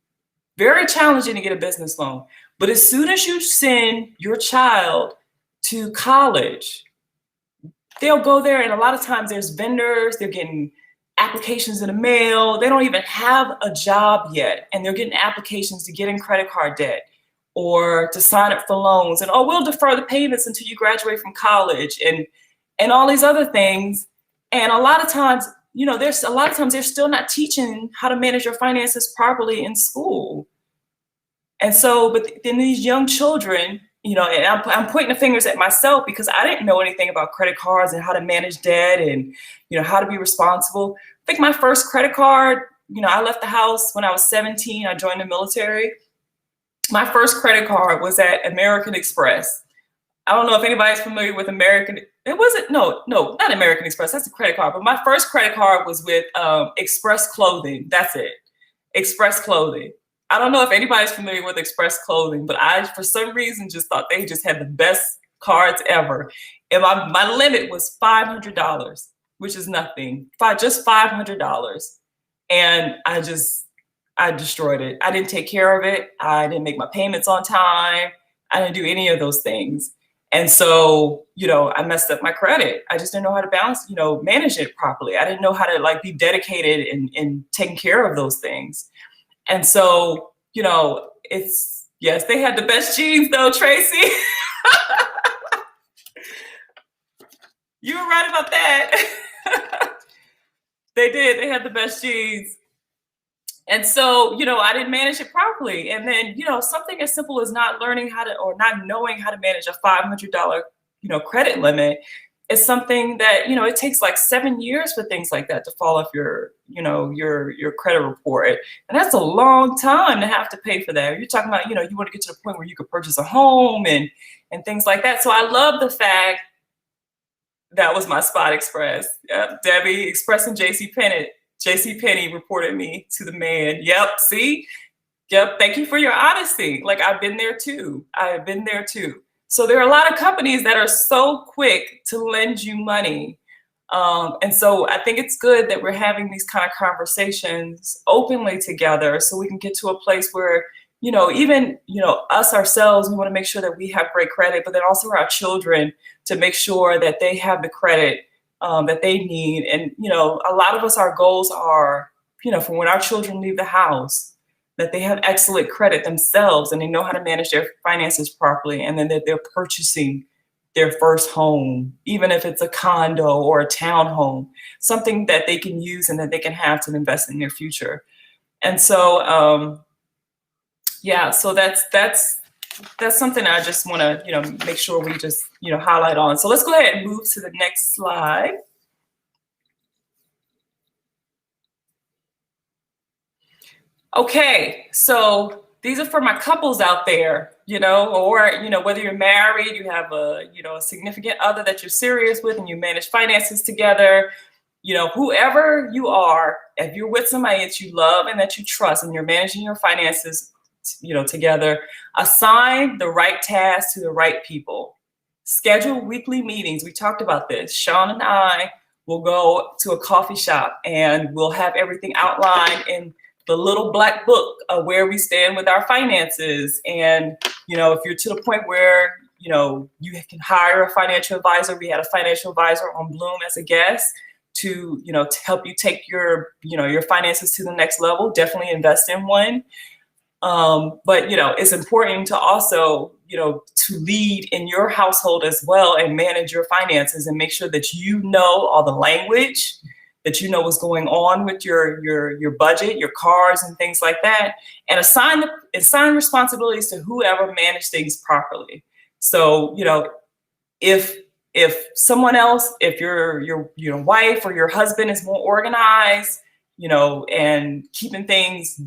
Very challenging to get a business loan. But as soon as you send your child to college, they'll go there, and a lot of times there's vendors, they're getting applications in the mail. They don't even have a job yet, and they're getting applications to get in credit card debt or to sign up for loans, and we'll defer the payments until you graduate from college, and all these other things. And a lot of times, they're still not teaching how to manage your finances properly in school. And so, but then these young children, and I'm pointing the fingers at myself because I didn't know anything about credit cards and how to manage debt and, how to be responsible. I think my first credit card, I left the house when I was 17. I joined the military. My first credit card was at American Express. I don't know if anybody's familiar with American. It wasn't, no, not American Express. That's a credit card. But my first credit card was with Express Clothing. That's it. Express Clothing. I don't know if anybody's familiar with Express Clothing, but I, for some reason, just thought they just had the best cards ever. And my limit was $500, which is nothing. Just $500. And I destroyed it. I didn't take care of it. I didn't make my payments on time. I didn't do any of those things. And so, I messed up my credit. I just didn't know how to balance, manage it properly. I didn't know how to be dedicated and taking care of those things. And so, yes, they had the best jeans though, Tracy. You were right about that. They did. They had the best jeans. And so, I didn't manage it properly. And then, something as simple as not learning how to, or not knowing how to manage a $500, credit limit is something that, it takes like 7 years for things like that to fall off your credit report. And that's a long time to have to pay for that. You're talking about, you want to get to the point where you could purchase a home and things like that. So I love the fact that was my Spot Express. Yep, Debbie, Express and JCPenney reported me to the man. Yep, see? Yep, thank you for your honesty. Like, I've been there too. So there are a lot of companies that are so quick to lend you money. And so I think it's good that we're having these kind of conversations openly together so we can get to a place where, even, us ourselves, we want to make sure that we have great credit, but then also our children to make sure that they have the credit that they need. And, a lot of us, our goals are, from when our children leave the house, that they have excellent credit themselves and they know how to manage their finances properly, and then that they're purchasing their first home, even if it's a condo or a townhome, something that they can use and that they can have to invest in their future. And so, so that's something I just want to, make sure we just, highlight on. So let's go ahead and move to the next slide. Okay, so these are for my couples out there, or, whether you're married, you have a significant other that you're serious with and you manage finances together, whoever you are, if you're with somebody that you love and that you trust and you're managing your finances, together, assign the right tasks to the right people. Schedule weekly meetings. We talked about this. Sean and I will go to a coffee shop and we'll have everything outlined in the little black book of where we stand with our finances. And, if you're to the point where, you can hire a financial advisor, we had a financial advisor on Bloom as a guest to help you take your, your finances to the next level. Definitely invest in one. But, it's important to also, to lead in your household as well and manage your finances and make sure that all the language, that what's going on with your budget, your cars and things like that, and assign responsibilities to whoever manage things properly. So, if someone else, if your wife or your husband is more organized, and keeping things,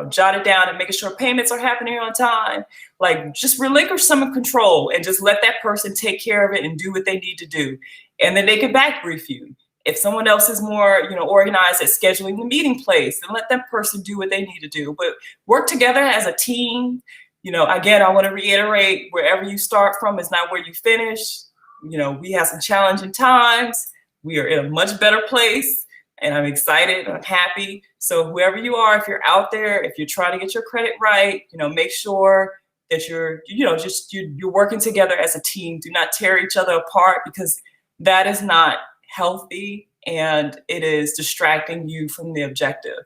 jotted down and making sure payments are happening on time, like just relinquish some control and just let that person take care of it and do what they need to do. And then they can back brief you. If someone else is more, organized at scheduling the meeting place, then let that person do what they need to do. But work together as a team. Again, I want to reiterate, wherever you start from is not where you finish. We have some challenging times. We are in a much better place. And I'm excited, I'm happy. So whoever you are, if you're out there, if you're trying to get your credit right, make sure that you're working together as a team. Do not tear each other apart, because that is not healthy and it is distracting you from the objective.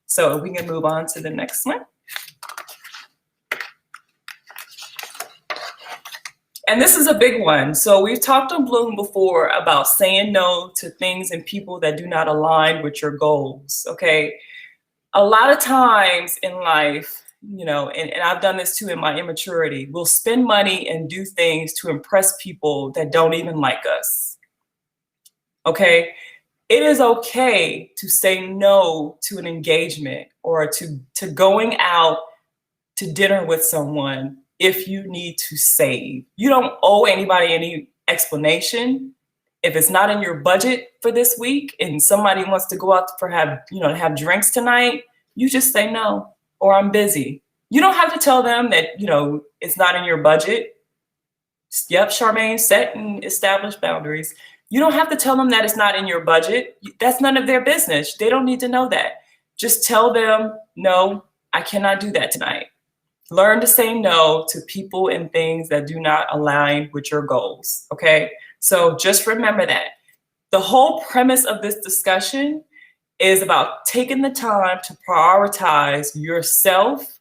So we can move on to the next one. And this is a big one. So we've talked on Bloom before about saying no to things and people that do not align with your goals, okay? A lot of times in life, and I've done this too in my immaturity, we'll spend money and do things to impress people that don't even like us, okay? It is okay to say no to an engagement or to going out to dinner with someone if you need to save. You don't owe anybody any explanation. If it's not in your budget for this week and somebody wants to go out to have drinks tonight, you just say no, or I'm busy. You don't have to tell them that, it's not in your budget. Yep, Charmaine, set and establish boundaries. You don't have to tell them that it's not in your budget. That's none of their business. They don't need to know that. Just tell them, no, I cannot do that tonight. Learn to say no to people and things that do not align with your goals, okay? So just remember that. The whole premise of this discussion is about taking the time to prioritize yourself,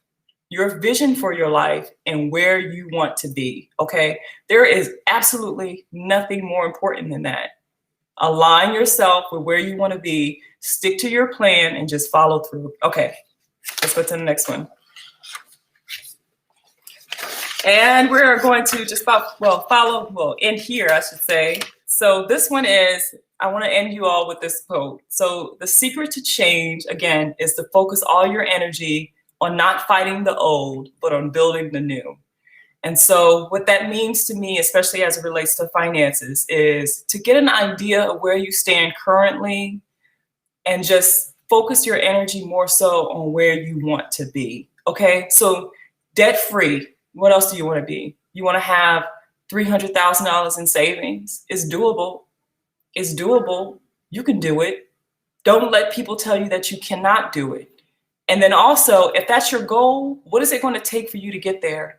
your vision for your life, and where you want to be, okay? There is absolutely nothing more important than that. Align yourself with where you want to be, stick to your plan, and just follow through. Okay, let's go to the next one. And we're going to just end here, I should say. So this one is, I want to end you all with this quote. So the secret to change, again, is to focus all your energy on not fighting the old, but on building the new. And so what that means to me, especially as it relates to finances, is to get an idea of where you stand currently and just focus your energy more so on where you want to be. Okay, so debt free. What else do you want to be? You want to have $300,000 in savings. It's doable. It's doable. You can do it. Don't let people tell you that you cannot do it. And then also, if that's your goal, what is it going to take for you to get there?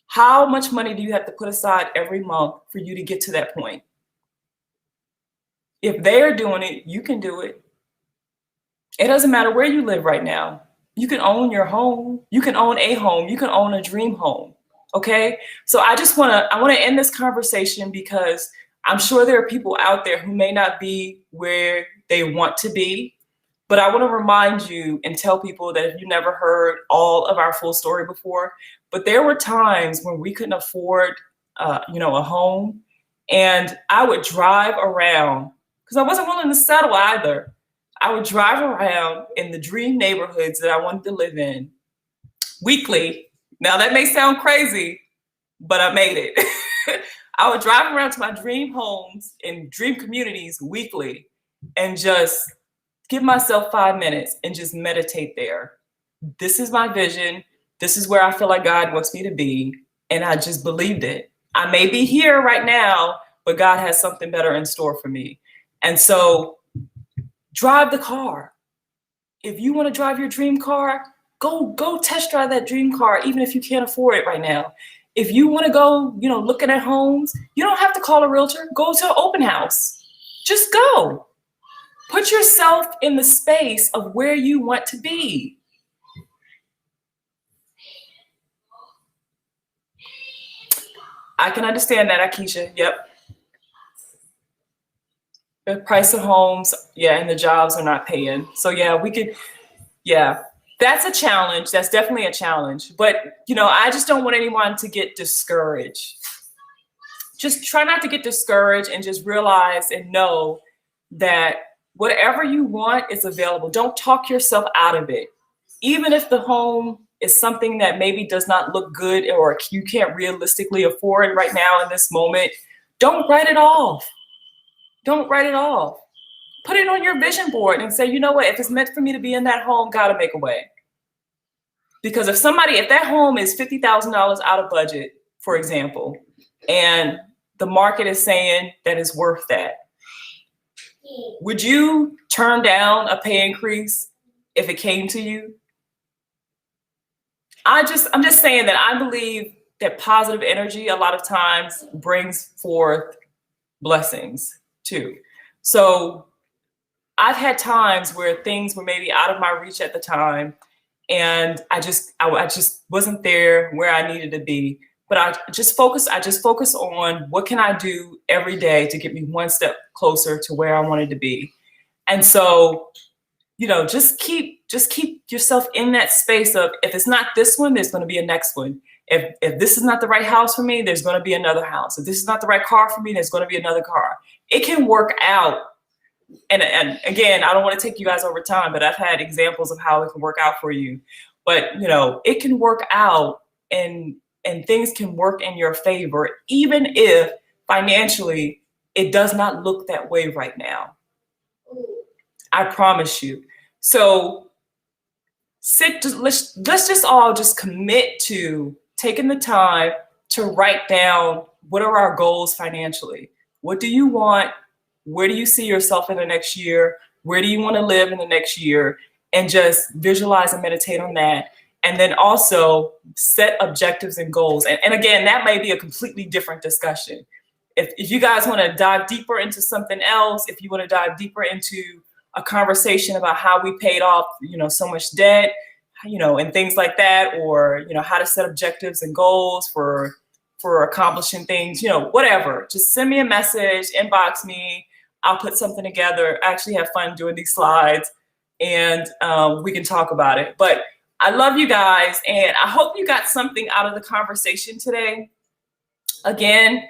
How much money do you have to put aside every month for you to get to that point? If they're doing it, you can do it. It doesn't matter where you live right now. You can own your home. You can own a home. You can own a dream home. Okay. So I want to end this conversation because I'm sure there are people out there who may not be where they want to be, but I want to remind you and tell people that if you never heard all of our full story before, but there were times when we couldn't afford, a home, and I would drive around because I wasn't willing to settle either. I would drive around in the dream neighborhoods that I wanted to live in weekly. Now that may sound crazy, but I made it. I would drive around to my dream homes and dream communities weekly and just give myself 5 minutes and just meditate there. This is my vision. This is where I feel like God wants me to be. And I just believed it. I may be here right now, but God has something better in store for me. And so drive the car. If you want to drive your dream car, go test drive that dream car, even if you can't afford it right now. If you want to go, looking at homes, you don't have to call a realtor. Go to an open house. Just go. Put yourself in the space of where you want to be. I can understand that, Akeisha. Yep. The price of homes, and the jobs are not paying. So that's a challenge. That's definitely a challenge. But, I just don't want anyone to get discouraged. Just try not to get discouraged and just realize and know that whatever you want is available. Don't talk yourself out of it. Even if the home is something that maybe does not look good or you can't realistically afford right now in this moment, don't write it off. Don't write it off. Put it on your vision board and say, you know what, if it's meant for me to be in that home, gotta make a way. Because if that home is $50,000 out of budget, for example, and the market is saying that it's worth that, would you turn down a pay increase if it came to you? I'm just saying that I believe that positive energy a lot of times brings forth blessings too. So I've had times where things were maybe out of my reach at the time, and I just wasn't there where I needed to be. But I just focus on what can I do every day to get me one step closer to where I wanted to be. And so, just keep yourself in that space of, if it's not this one, there's going to be a next one. If this is not the right house for me, there's going to be another house. If this is not the right car for me, there's going to be another car. It can work out. And again, I don't want to take you guys over time, but I've had examples of how it can work out for you. But, it can work out and things can work in your favor, even if financially it does not look that way right now. I promise you. So let's just all just commit to taking the time to write down, what are our goals financially? What do you want? Where do you see yourself in the next year? Where do you want to live in the next year? And just visualize and meditate on that. And then also set objectives and goals. And again, that may be a completely different discussion. If you guys want to dive deeper into something else, if you want to dive deeper into a conversation about how we paid off, so much debt, and things like that, or, how to set objectives and goals for accomplishing things, whatever, just send me a message, inbox me. I'll put something together. I actually have fun doing these slides, and we can talk about it. But I love you guys, and I hope you got something out of the conversation today. Again,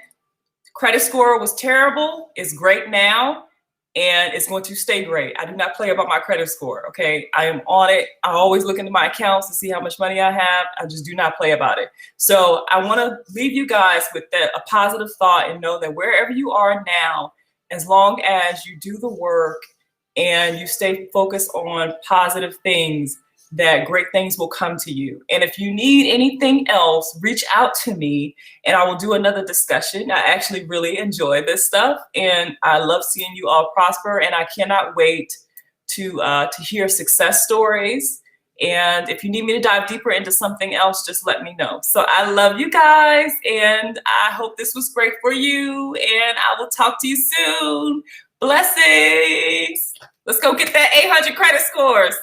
Credit score was terrible. It's great now, and it's going to stay great. I do not play about my credit score, okay? I am on it. I always look into my accounts to see how much money I have. I just do not play about it. So I want to leave you guys with a positive thought and know that wherever you are now, as long as you do the work and you stay focused on positive things, that great things will come to you. And if you need anything else, reach out to me and I will do another discussion. I actually really enjoy this stuff and I love seeing you all prosper, and I cannot wait to hear success stories. And if you need me to dive deeper into something else, just let me know. So I love you guys, and I hope this was great for you, and I will talk to you soon. Blessings. Let's go get that 800 credit scores.